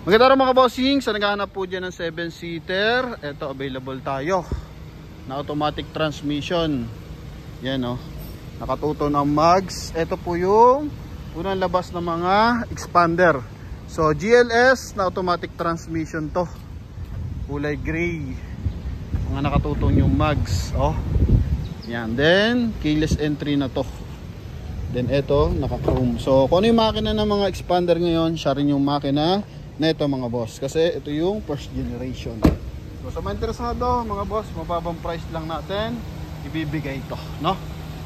Maganda rin mga bossing, sa naghahanap po dyan ng 7-seater, ito available tayo na automatic transmission. Yan o, nakatuto ng mags. Ito po yung unang labas ng mga expander. So GLS na automatic transmission to, kulay gray, mga nakatutong yung mags. Oh, yan. Then keyless entry na to. Then ito naka-chrome. So kung ano yung makina ng mga expander ngayon, siya rin yung makina na ito mga boss, kasi ito yung first generation. So sa mga interesado mga boss, mababang price lang natin ibibigay ito, no?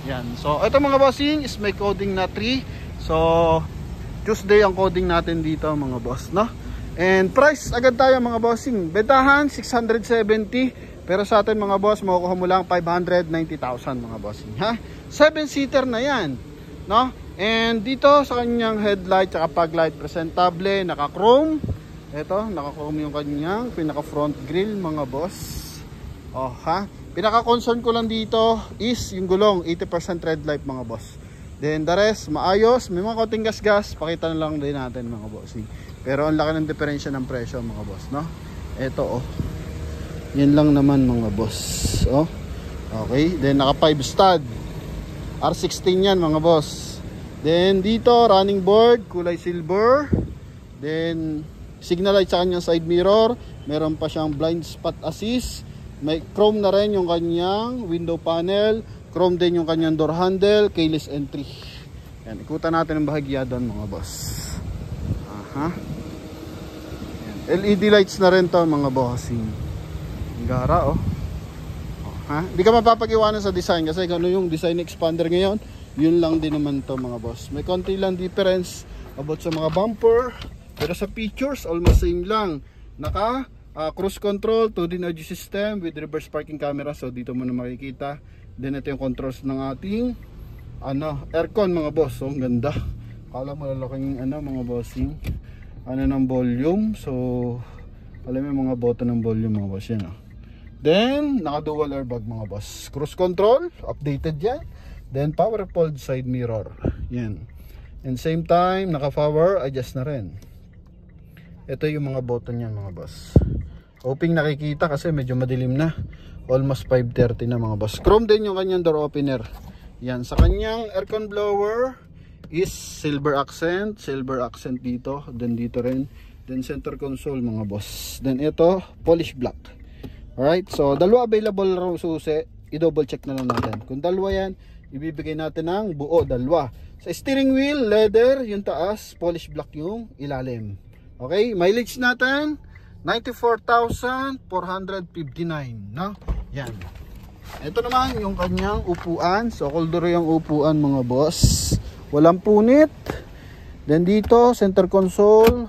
Yan. So ito mga bossing is may coding na 3. So Tuesday ang coding natin dito mga boss, no? And price agad tayo mga bossing. Bentahan 670, pero sa atin mga boss makukuha mo lang 590,000 mga bossing, ha? 7-seater na yan, no? And dito sa kanyang headlight at fog light, presentable, naka-chrome. Ito, naka-chrome yung kanyang pinaka front grille mga boss. Oh, ha? Pinaka-concern ko lang dito is yung gulong, 80% red light mga boss. Then the rest, maayos. May mga konting gas-gas, pakita na lang din natin mga bossing. Pero ang laki ng diferensya ng presyo mga boss, no? Ito, oh. Yan lang naman mga boss. Oh. Okay, then naka 5 stud. R16 yan mga boss. Then dito, running board, kulay silver. Then signal light sa kanyang side mirror. Meron pa siyang blind spot assist. May chrome na rin yung kanyang window panel. Chrome din yung kanyang door handle. Keyless entry. Yan, ikutan natin ang bahagya doon mga boss. Aha. Yan. LED lights na rin to mga bossing. Gara, oh. Ha? Hindi ka mapapag-iwanan sa design kasi ano yung design expander ngayon, yun lang din naman to mga boss. May konti lang difference about sa mga bumper, pero sa features almost same lang. Naka cruise control, 2D audio system with reverse parking camera, so dito mo na makikita. Then ito yung controls ng ating aircon mga boss. So ang ganda, kala malalaking mga bossing ng volume. So alam mo yung mga button ng volume mga boss yan, oh. Then naka dual airbag mga boss. Cruise control updated yan. Then power fold side mirror yan. And same time naka power adjust na rin. Ito yung mga button yan mga boss. Hoping nakikita kasi medyo madilim na. Almost 5:30 na mga boss. Chrome din yung kanyang door opener. Yan. Sa kanyang aircon blower is silver accent dito. Then dito rin. Then center console mga boss. Then ito polish black. Alright, so dalawa available raw susi. I-double check na lang natin. Kung dalawa yan, ibibigay natin ng buo, dalawa. Sa steering wheel, leather, yung taas, polish black yung ilalim. Okay, mileage natin 94,459, no? Yan. Ito naman yung kanyang upuan. So coldero yung upuan mga boss. Walang punit. Then dito, center console.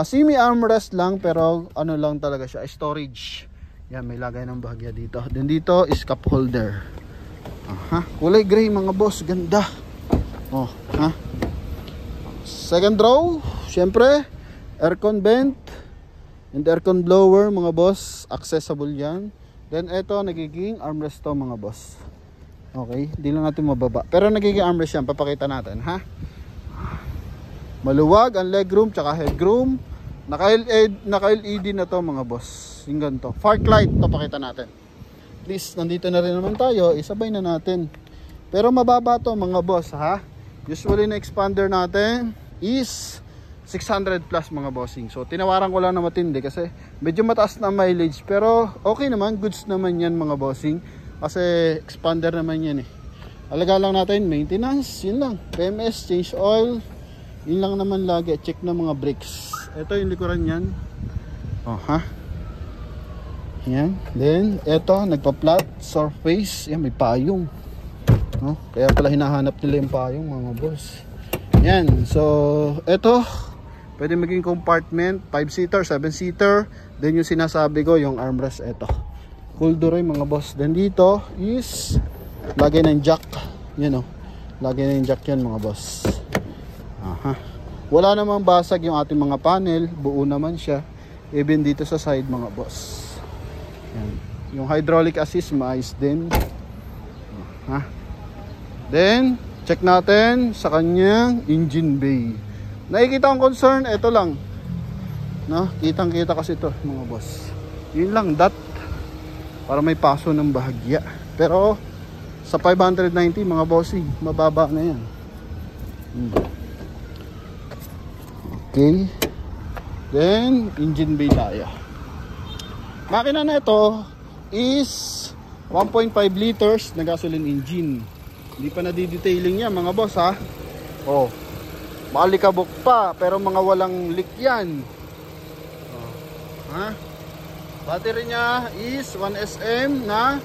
Semi armrest lang pero ano lang talaga siya, storage. Yan, may lagay ng bahagya dito. Then dito is cup holder. Aha, kulay gray mga boss, ganda. Oh, ha. Second row, syempre, aircon vent and aircon blower mga boss, accessible yan. Then ito nagiging armrest to mga boss. Okay, di lang natin mababa. Pero nagiging armrest yan, papakita natin, ha. Maluwag ang legroom tsaka headroom. Naka-LED na to mga boss. Yung ganito. Fog light, papakita natin. Please, nandito na rin naman tayo. Isabay na natin. Pero mababa to mga boss, ha. Usually na expander natin is 600 plus mga bossing. So tinawaran ko lang na matindi kasi medyo mataas na mileage. Pero okay naman, goods naman yan mga bossing. Kasi expander naman yan eh. Alaga lang natin, maintenance, yun lang. PMS, change oil. Yun lang naman lagi. Check na mga brakes. Ito yung likuran yan. Oh, ha. Yan. Then, ito, nagpa-flat surface. Yan, may payong. No? Kaya pala hinahanap nila yung payong, mga boss. Yan. So, ito, pwede maging compartment. 5-seater, 7-seater. Then, yung sinasabi ko, yung armrest, ito. Cool duroy, mga boss. Then, dito is, lagay ng jack. Yan, oh. Lagay ng jack yan, mga boss. Aha. Wala namang basag yung ating mga panel. Buo naman siya. Even dito sa side, mga boss. Yan. Yung hydraulic assist maayos din. Ha? Then check natin sa kanyang engine bay. Nakikita ang concern, ito lang. no? Kitang-kita kasi ito, mga boss. Yun lang, para may paso ng bahagya. Pero sa 590 mga bossing, mababa na yan. Okay. Then engine bay tayo. Makina na ito is 1.5 liters na gasoline engine. Hindi pa na-detailing yan mga boss ha. Oh, malikabok pa pero mga walang leak yan. Ha? Battery niya is 1SM na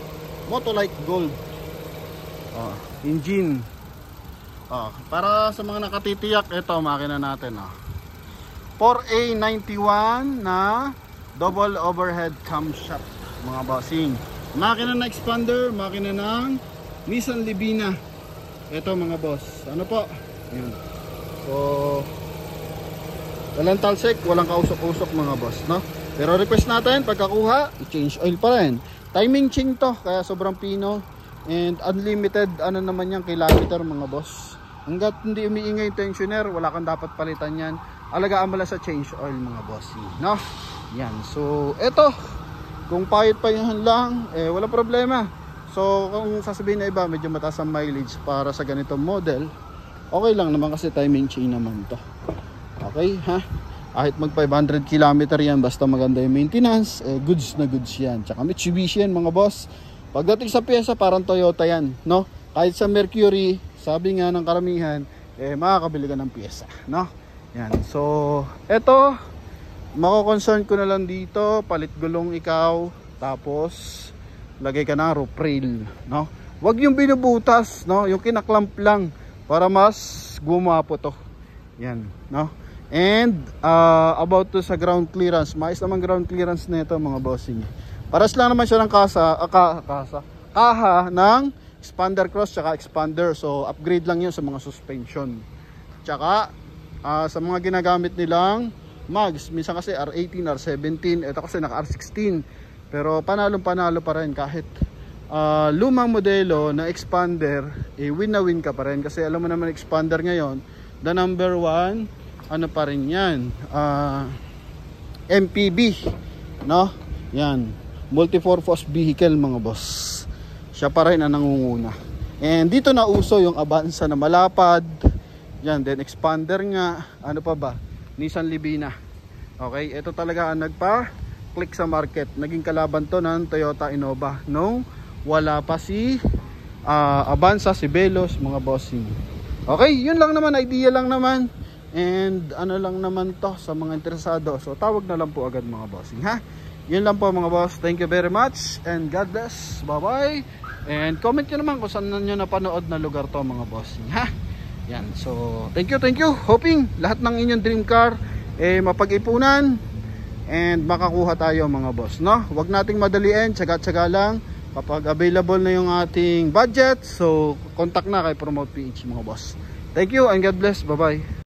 Motolite Gold. Engine. Para sa mga nakatitiyak, ito makina natin. 4A91 na double overhead camshaft mga bossing. Makina na expander, makina ng Nissan Livina. Ito mga boss. Ano po? Yan. So, walang talsik, walang kausok-usok mga boss, no? Pero request natin, pagkakuha, i-change oil pa rin. Timing chain to, kaya sobrang pino. And unlimited, ano naman yung kilometer mga boss. Hanggat hindi umiingay yung tensioner, wala kang dapat palitan yan. Alagaan mo lang sa change oil mga boss, no? Yan, so, eto. Kung pahit-payahan lang, wala problema. So, kung sasabihin na iba, medyo mataas ang mileage para sa ganitong model, okay lang naman kasi timing chain naman to. Okay, ha? Kahit mag 500 km yan, basta maganda yung maintenance, goods na goods yan. Tsaka Mitsubishi yan mga boss. Pagdating sa pyesa, parang Toyota yan, no? Kahit sa Mercury, sabi nga ng karamihan, makakabili ka ng pyesa, no? Yan, so, eto, mako-concern ko na lang dito, palit gulong ikaw, tapos, lagay ka ng roof rail, no? Huwag yung binubutas, no? Yung kinaklamp lang, para mas gumapo to. Yan, no? And about to sa ground clearance, mais naman ground clearance na ito mga bossing. Paras lang naman siya ng kaha ng expander cross tsaka expander. So upgrade lang yun sa mga suspension. Tsaka sa mga ginagamit nilang mags, minsan kasi R18, R17, ito kasi naka R16. Pero panalo pa rin kahit lumang modelo na expander, win na win ka pa rin. Kasi alam mo naman expander ngayon, the number one, ano pa rin yan, MPV, no? Yan, multi-purpose vehicle mga boss. Siya pa rin ang nangunguna. And dito na uso yung Avanza na malapad. Yan, then expander nga, ano pa ba? Nissan Livina. Okay, ito talaga ang nagpa-click sa market. Naging kalaban to ng Toyota Innova nung wala pa si Avanza, si Veloz, mga bossing. Okay, yun lang naman, idea lang naman. And ano lang naman to sa mga interesado. So tawag na lang po agad mga bossing, ha? Yun lang po mga boss. Thank you very much and God bless. Bye bye. And comment nyo naman kung saan nyo napanood na lugar to mga bossing, ha? Yan, so thank you. Hoping lahat ng inyong dream car mapag-ipunan and makakuha tayo mga boss, no? Huwag nating madaliin, tsaga-tsaga lang. Kapag available na yung ating budget, so contact na kay Promote PH mga boss. Thank you and God bless. Bye bye.